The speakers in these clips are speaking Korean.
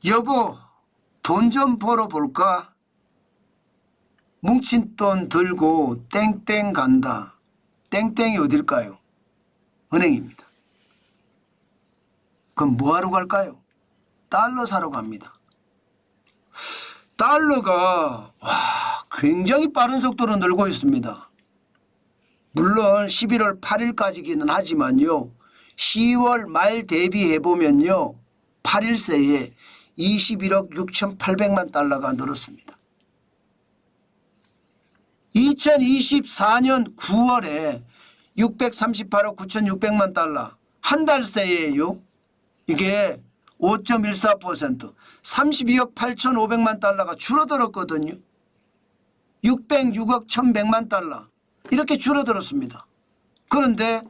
여보, 돈 좀 벌어볼까? 뭉친 돈 들고 땡땡 간다. 땡땡이 어딜까요? 은행입니다. 그럼 뭐하러 갈까요? 달러 사러 갑니다. 달러가 굉장히 빠른 속도로 늘고 있습니다. 물론 11월 8일까지기는 하지만요. 10월 말 대비해보면요. 8일 새에 21억 6,800만 달러가 늘었습니다. 2024년 9월에 638억 9,600만 달러 한 달 새에요. 이게 5.14% 32억 8,500만 달러가 줄어들었거든요. 606억 1,100만 달러 이렇게 줄어들었습니다. 그런데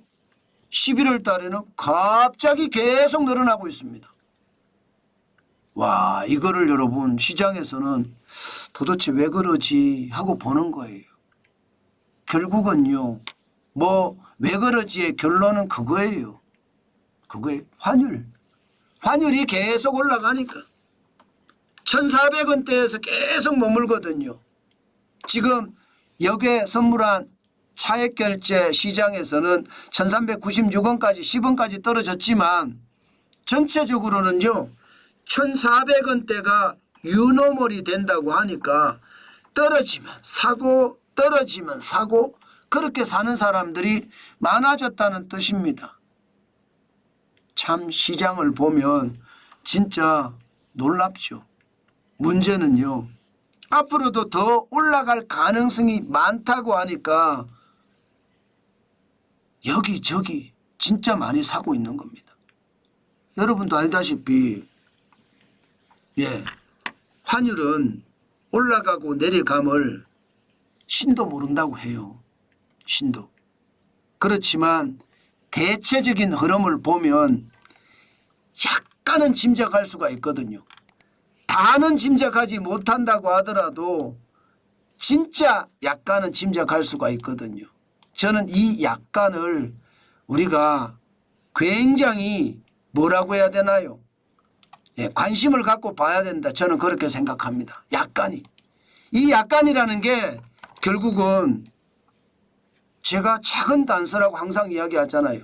11월 달에는 갑자기 계속 늘어나고 있습니다. 와, 이거를 여러분 시장에서는 도대체 왜 그러지 하고 보는 거예요. 결국은요. 왜 그러지의 결론은 그거예요. 그거예요. 환율이 계속 올라가니까 1,400원대에서 계속 머물거든요. 지금 역에 선물한 차액결제 시장에서는 1,396원까지 10원까지 떨어졌지만 전체적으로는요. 1,400원대가 유노멀이 된다고 하니까 떨어지면 사고 떨어지면 사고 그렇게 사는 사람들이 많아졌다는 뜻입니다. 참 시장을 보면 진짜 놀랍죠. 문제는요. 앞으로도 더 올라갈 가능성이 많다고 하니까 여기저기 진짜 많이 사고 있는 겁니다. 여러분도 알다시피 환율은 올라가고 내려감을 신도 모른다고 해요. 신도. 그렇지만 대체적인 흐름을 보면 약간은 짐작할 수가 있거든요. 다는 짐작하지 못한다고 하더라도 진짜 약간은 짐작할 수가 있거든요. 저는 이 약간을 우리가 굉장히 뭐라고 해야 되나요? 관심을 갖고 봐야 된다. 저는 그렇게 생각합니다. 약간이. 이 약간이라는 게 결국은 제가 작은 단서라고 항상 이야기하잖아요.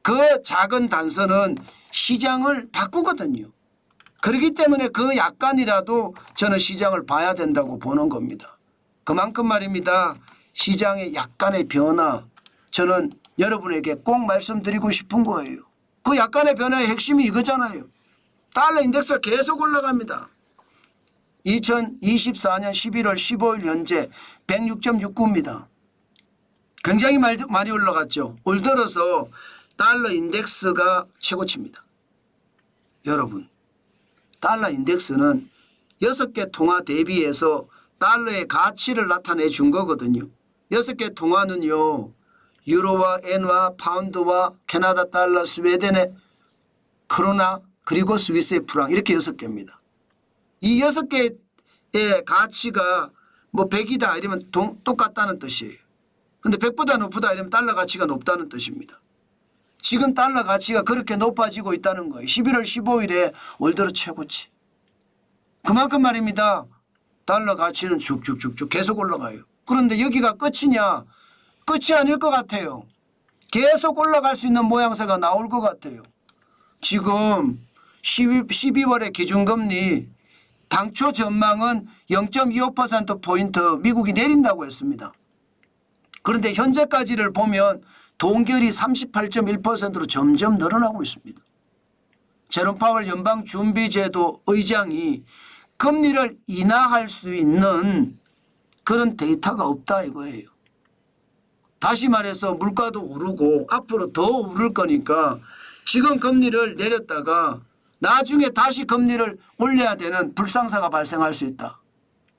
그 작은 단서는 시장을 바꾸거든요. 그렇기 때문에 그 약간이라도 저는 시장을 봐야 된다고 보는 겁니다. 그만큼 말입니다. 시장의 약간의 변화 저는 여러분에게 꼭 말씀드리고 싶은 거예요. 그 약간의 변화의 핵심이 이거잖아요. 달러 인덱스가 계속 올라갑니다. 2024년 11월 15일 현재 106.69입니다. 굉장히 많이 올라갔죠. 올 들어서 달러 인덱스가 최고치입니다. 여러분, 달러 인덱스는 6개 통화 대비해서 달러의 가치를 나타내 준 거거든요. 6개 통화는요. 유로와 엔화, 파운드와 캐나다 달러, 스웨덴의 크로나 그리고 스위스의 프랑 이렇게 6개입니다. 이 6개의 가치가 100이다 이러면 똑같다는 뜻이에요. 근데 100보다 높다 이러면 달러 가치가 높다는 뜻입니다. 지금 달러 가치가 그렇게 높아지고 있다는 거예요. 11월 15일에 올 들어 최고치. 그만큼 말입니다. 달러 가치는 쭉쭉쭉쭉 계속 올라가요. 그런데 여기가 끝이냐? 끝이 아닐 것 같아요. 계속 올라갈 수 있는 모양새가 나올 것 같아요. 지금 12월의 기준금리 당초 전망은 0.25%포인트 미국이 내린다고 했습니다. 그런데 현재까지를 보면 동결이 38.1%로 점점 늘어나고 있습니다. 제롬 파월 연방준비제도 의장이 금리를 인하할 수 있는 그런 데이터가 없다 이거예요. 다시 말해서 물가도 오르고 앞으로 더 오를 거니까 지금 금리를 내렸다가 나중에 다시 금리를 올려야 되는 불상사가 발생할 수 있다.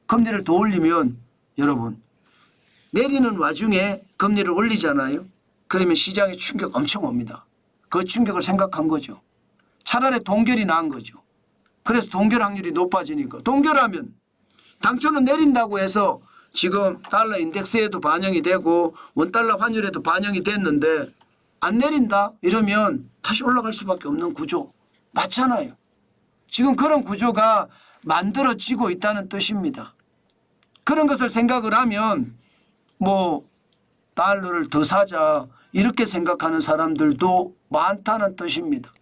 금리를 더 올리면 여러분 내리는 와중에 금리를 올리잖아요. 그러면 시장에 충격 엄청 옵니다. 그 충격을 생각한 거죠. 차라리 동결이 나은 거죠. 그래서 동결 확률이 높아지니까 동결하면 당초는 내린다고 해서 지금 달러 인덱스에도 반영이 되고 원달러 환율에도 반영이 됐는데 안 내린다 이러면 다시 올라갈 수밖에 없는 구조 맞잖아요. 지금 그런 구조가 만들어지고 있다는 뜻입니다. 그런 것을 생각을 하면 뭐 달러를 더 사자 이렇게 생각하는 사람들도 많다는 뜻입니다.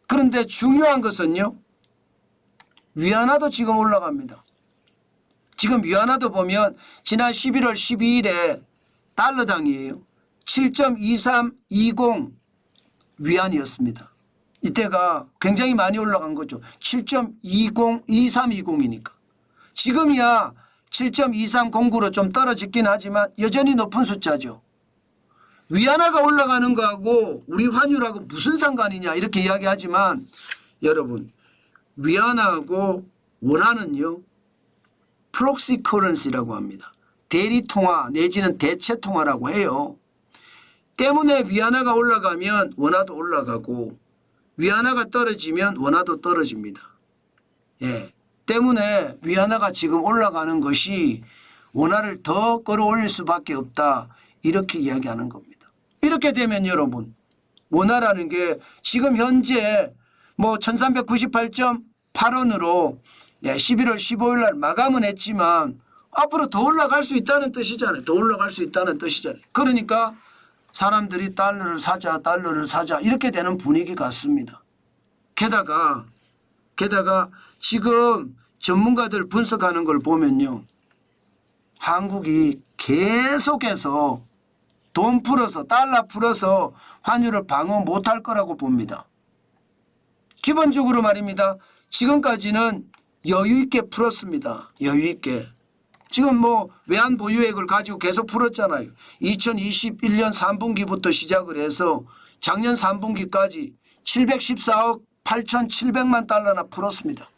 그런데 중요한 것은요. 위안화도 지금 올라갑니다. 지금 위안화도 보면 지난 11월 12일에 달러당이에요. 7.2320 위안이었습니다. 이때가 굉장히 많이 올라간 거죠. 7.2320이니까. 지금이야 7.2309로 좀 떨어지긴 하지만 여전히 높은 숫자죠. 위안화가 올라가는 거하고 우리 환율하고 무슨 상관이냐 이렇게 이야기하지만 여러분 위안화하고 원화는요. 프록시 커런시라고 합니다. 대리통화 내지는 대체통화라고 해요. 때문에 위안화가 올라가면 원화도 올라가고 위안화가 떨어지면 원화도 떨어집니다. 예. 때문에 위안화가 지금 올라가는 것이 원화를 더 끌어올릴 수밖에 없다. 이렇게 이야기하는 겁니다. 이렇게 되면 여러분 원화라는 게 지금 현재 뭐 1398.8원으로 11월 15일 날 마감은 했지만 앞으로 더 올라갈 수 있다는 뜻이잖아요. 더 올라갈 수 있다는 뜻이잖아요. 그러니까 사람들이 달러를 사자 이렇게 되는 분위기 같습니다. 게다가 지금 전문가들 분석하는 걸 보면요. 한국이 계속해서 돈 풀어서 달러 풀어서 환율을 방어 못할 거라고 봅니다. 기본적으로 말입니다. 지금까지는 여유 있게 풀었습니다. 여유 있게. 지금 뭐 외환 보유액을 가지고 계속 풀었잖아요. 2021년 3분기부터 시작을 해서 작년 3분기까지 714억 8,700만 달러나 풀었습니다.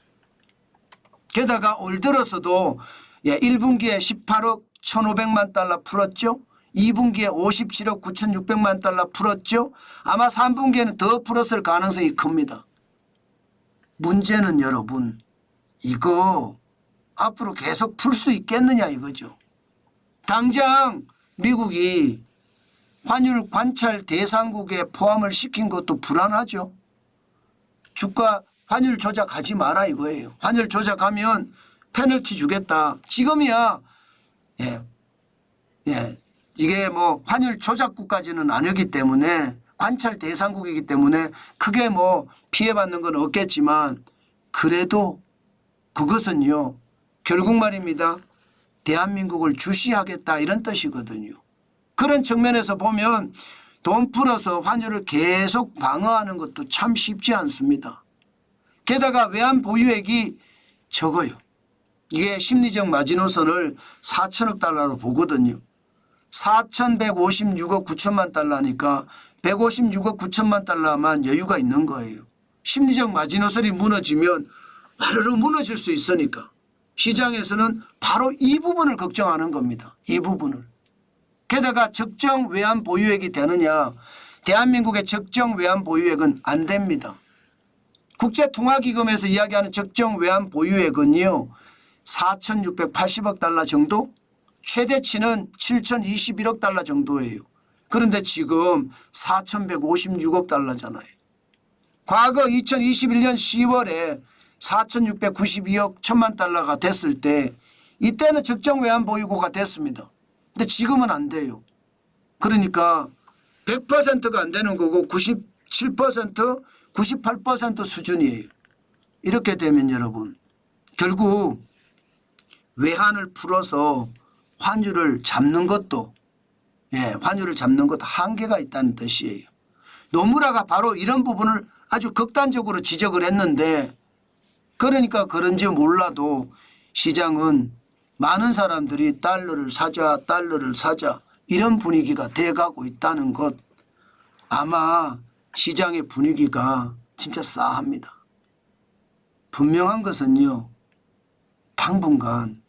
게다가 올 들어서도 1분기에 18억 1,500만 달러 풀었죠. 2분기에 57억 9,600만 달러 풀었죠. 아마 3분기에는 더 풀었을 가능성이 큽니다. 문제는 여러분 이거 앞으로 계속 풀 수 있겠느냐 이거죠. 당장 미국이 환율 관찰 대상국에 포함을 시킨 것도 불안하죠. 주가 환율 조작하지 마라 이거예요. 환율 조작하면 페널티 주겠다. 지금이야 이게 뭐 환율 조작국까지는 아니기 때문에 관찰 대상국이기 때문에 크게 뭐 피해받는 건 없겠지만 그래도 그것은요. 결국 말입니다. 대한민국을 주시하겠다 이런 뜻이거든요. 그런 측면에서 보면 돈 풀어서 환율을 계속 방어하는 것도 참 쉽지 않습니다. 게다가 외환 보유액이 적어요. 이게 심리적 마지노선을 4천억 달러로 보거든요. 4,156억 9천만 달러니까 156억 9천만 달러만 여유가 있는 거예요. 심리적 마지노선이 무너지면 바로 무너질 수 있으니까 시장에서는 바로 이 부분을 걱정하는 겁니다. 이 부분을. 게다가 적정 외환 보유액이 되느냐. 대한민국의 적정 외환 보유액은 안 됩니다. 국제통화기금에서 이야기하는 적정 외환 보유액은요. 4,680억 달러 정도? 최대치는 7,021억 달러 정도예요. 그런데 지금 4,156억 달러잖아요. 과거 2021년 10월에 4,692억 1천만 달러가 됐을 때 이때는 적정 외환 보유고가 됐습니다. 근데 지금은 안 돼요. 그러니까 100%가 안 되는 거고 97%, 98% 수준이에요. 이렇게 되면 여러분 결국 외환을 풀어서 환율을 잡는 것도 환율을 잡는 것도 한계가 있다는 뜻이에요. 노무라가 바로 이런 부분을 아주 극단적으로 지적을 했는데 그러니까 그런지 몰라도 시장은 많은 사람들이 달러를 사자 이런 분위기가 돼가고 있다는 것 아마 시장의 분위기가 진짜 싸합니다. 분명한 것은요. 당분간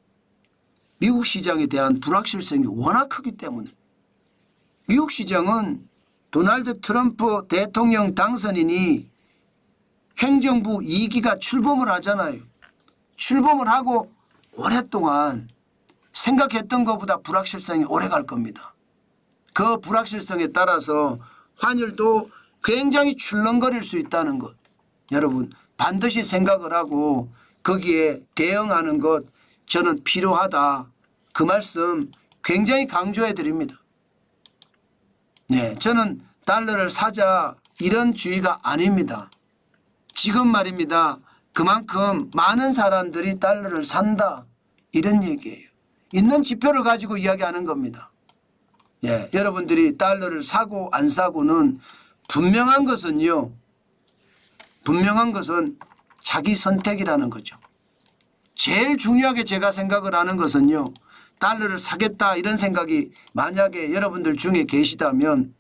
미국 시장에 대한 불확실성이 워낙 크기 때문에 미국 시장은 도널드 트럼프 대통령 당선인이 행정부 2기가 출범을 하잖아요. 출범을 하고 오랫동안 생각했던 것보다 불확실성이 오래 갈 겁니다. 그 불확실성에 따라서 환율도 굉장히 출렁거릴 수 있다는 것. 여러분 반드시 생각을 하고 거기에 대응하는 것 저는 필요하다. 그 말씀 굉장히 강조해 드립니다. 네, 저는 달러를 사자 이런 주의가 아닙니다. 지금 말입니다. 그만큼 많은 사람들이 달러를 산다 이런 얘기예요. 있는 지표를 가지고 이야기하는 겁니다. 예, 여러분들이 달러를 사고 안 사고는 분명한 것은요. 분명한 것은 자기 선택이라는 거죠. 제일 중요하게 제가 생각을 하는 것은요. 달러를 사겠다 이런 생각이 만약에 여러분들 중에 계시다면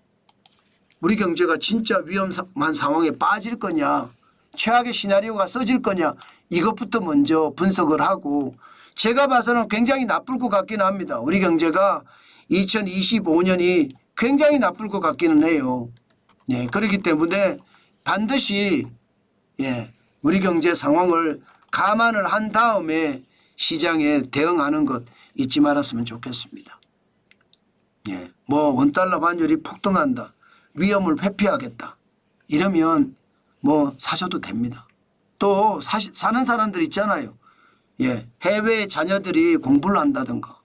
우리 경제가 진짜 위험한 상황에 빠질 거냐, 최악의 시나리오가 써질 거냐 이것부터 먼저 분석을 하고 제가 봐서는 굉장히 나쁠 것 같기는 합니다. 우리 경제가 2025년이 굉장히 나쁠 것 같기는 해요. 예, 그렇기 때문에 반드시 우리 경제 상황을 감안을 한 다음에 시장에 대응하는 것 잊지 말았으면 좋겠습니다. 예, 뭐 원달러 환율이 폭등한다. 위험을 회피하겠다. 이러면 뭐 사셔도 됩니다. 또 사는 사람들 있잖아요. 예, 해외 자녀들이 공부를 한다든가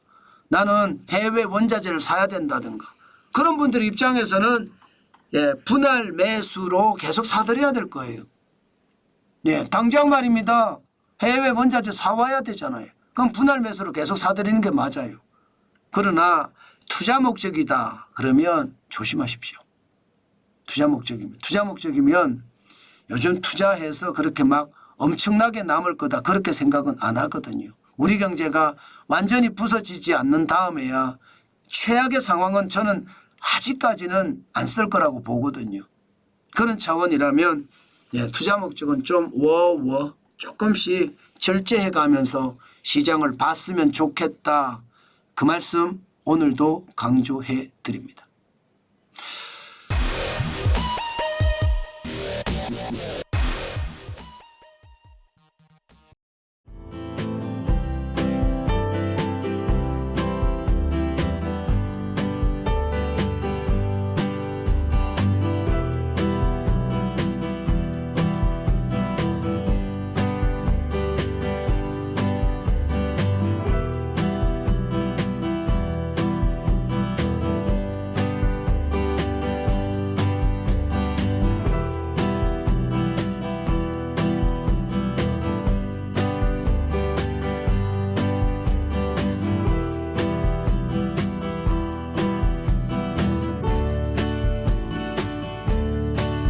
나는 해외 원자재를 사야 된다든가 그런 분들 입장에서는 분할 매수로 계속 사들여야 될 거예요. 예, 당장 말입니다. 해외 원자재 사와야 되잖아요. 그럼 분할 매수로 계속 사들이는 게 맞아요. 그러나 투자 목적이다 그러면 조심하십시오. 투자 목적입니다. 투자 목적이면 요즘 투자해서 그렇게 막 엄청나게 남을 거다 그렇게 생각은 안 하거든요. 우리 경제가 완전히 부서지지 않는 다음에야 최악의 상황은 저는 아직까지는 안 쓸 거라고 보거든요. 그런 차원이라면 투자 목적은 좀 조금씩 절제해 가면서 시장을 봤으면 좋겠다. 그 말씀 오늘도 강조해 드립니다.